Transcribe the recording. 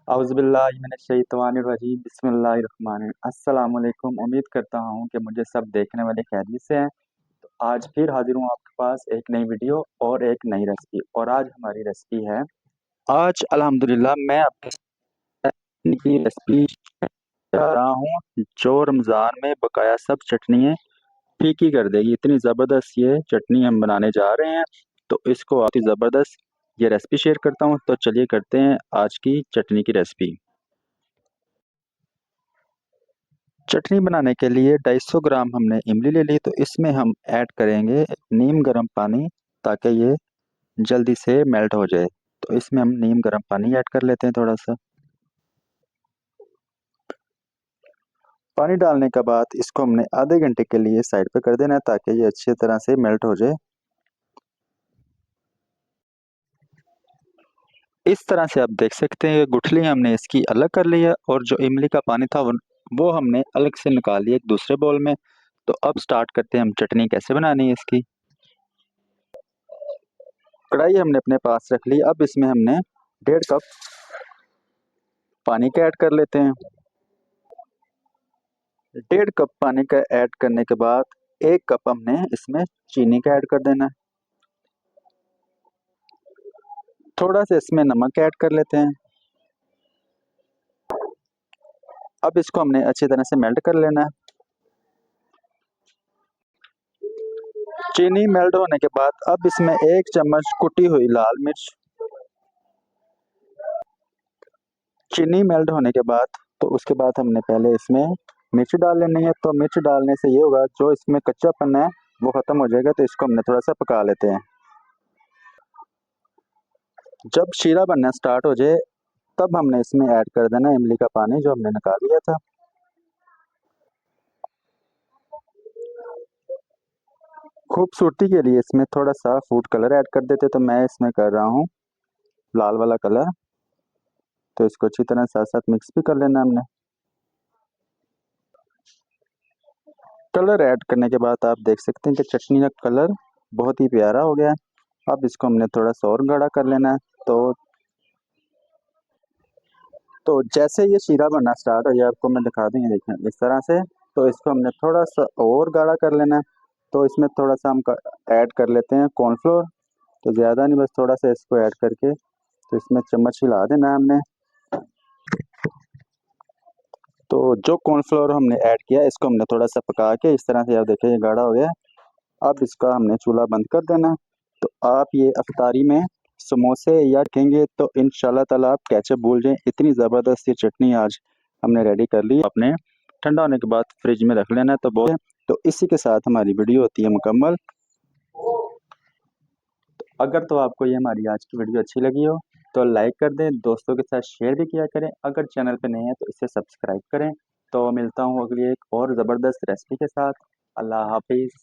औज़ुबिल्लाहिमिनश्शैतानिर्रजीम बिस्मिल्लाहिर्रहमानिर्रहीम। अस्सलाम वालेकुम। उम्मीद करता हूँ कि मुझे सब देखने वाले खैरियत से हैं। तो आज फिर हाजिर हूँ आपके पास एक नई वीडियो और एक नई रेसिपी। और आज हमारी रेसिपी है, आज अल्हम्दुलिल्लाह मैं आपके साथ की रेसिपी बता रहा हूँ जो रमज़ान में बकाया सब चटनियाँ फीकी कर देगी। इतनी ज़बरदस्त ये चटनी हम बनाने जा रहे हैं, तो इसको आपकी ज़बरदस्त ये रेसिपी शेयर करता हूँ। तो चलिए करते हैं आज की चटनी की रेसिपी। चटनी बनाने के लिए 250 ग्राम हमने इमली ले ली। तो इसमें हम ऐड करेंगे नीम गर्म पानी, ताकि ये जल्दी से मेल्ट हो जाए। तो इसमें हम नीम गर्म पानी ऐड कर लेते हैं थोड़ा सा। पानी डालने के बाद इसको हमने आधे घंटे के लिए साइड पे कर देना है, ताकि ये अच्छी तरह से मेल्ट हो जाए। इस तरह से आप देख सकते हैं गुठली हमने इसकी अलग कर ली है, और जो इमली का पानी था वो हमने अलग से निकाल लिया एक दूसरे बोल में। तो अब स्टार्ट करते हैं हम चटनी कैसे बनानी है इसकी। कढ़ाई हमने अपने पास रख ली। अब इसमें हमने 1.5 कप पानी का ऐड कर लेते हैं। 1.5 कप पानी का ऐड करने के बाद 1 कप हमने इसमें चीनी का ऐड कर देना है। थोड़ा सा इसमें नमक ऐड कर लेते हैं। अब इसको हमने अच्छी तरह से मेल्ट कर लेना है। चीनी मेल्ट होने के बाद अब इसमें 1 चम्मच कुटी हुई लाल मिर्च। चीनी मेल्ट होने के बाद तो उसके बाद हमने पहले इसमें मिर्च डाल लेनी है। तो मिर्च डालने से ये होगा, जो इसमें कच्चापन है वो खत्म हो जाएगा। तो इसको हमने थोड़ा सा पका लेते हैं। जब शीरा बनना स्टार्ट हो जाए, तब हमने इसमें ऐड कर देना इमली का पानी जो हमने निकाल लिया था। खूबसूरती के लिए इसमें थोड़ा सा फूड कलर ऐड कर देते। तो मैं इसमें कर रहा हूँ लाल वाला कलर। तो इसको अच्छी तरह साथ साथ मिक्स भी कर लेना हमने। कलर ऐड करने के बाद आप देख सकते हैं कि चटनी का कलर बहुत ही प्यारा हो गया है। अब इसको हमने थोड़ा सा और गाढ़ा कर लेना है। तो जैसे ये शीरा बनना स्टार्ट हो जाए, आपको मैं दिखा दूँ, ये देखें इस तरह से। तो इसको हमने थोड़ा सा और गाढ़ा कर लेना है। तो इसमें थोड़ा सा हम ऐड कर लेते हैं कॉर्नफ्लोर। तो ज़्यादा नहीं, बस थोड़ा सा इसको ऐड करके तो इसमें चम्मच हिला देना है हमने। तो जो कॉर्नफ्लोर हमने ऐड किया इसको हमने थोड़ा सा पका के इस तरह से, आप देखें ये गाढ़ा हो गया। अब इसका हमने चूल्हा बंद कर देना है। तो आप ये अफ्तारी में समोसे या रखेंगे तो इंशाल्लाह ताला आप केचप भूल जाएं। इतनी ज़बरदस्त ये चटनी आज हमने रेडी कर ली। आपने ठंडा होने के बाद फ्रिज में रख लेना है। तो बहुत, तो इसी के साथ हमारी वीडियो होती है मुकम्मल। अगर तो आपको ये हमारी आज की वीडियो अच्छी लगी हो तो लाइक कर दें, दोस्तों के साथ शेयर भी किया करें। अगर चैनल पे नए हैं तो इसे सब्सक्राइब करें। तो मिलता हूँ अगली एक और ज़बरदस्त रेसिपी के साथ। अल्लाह हाफिज़।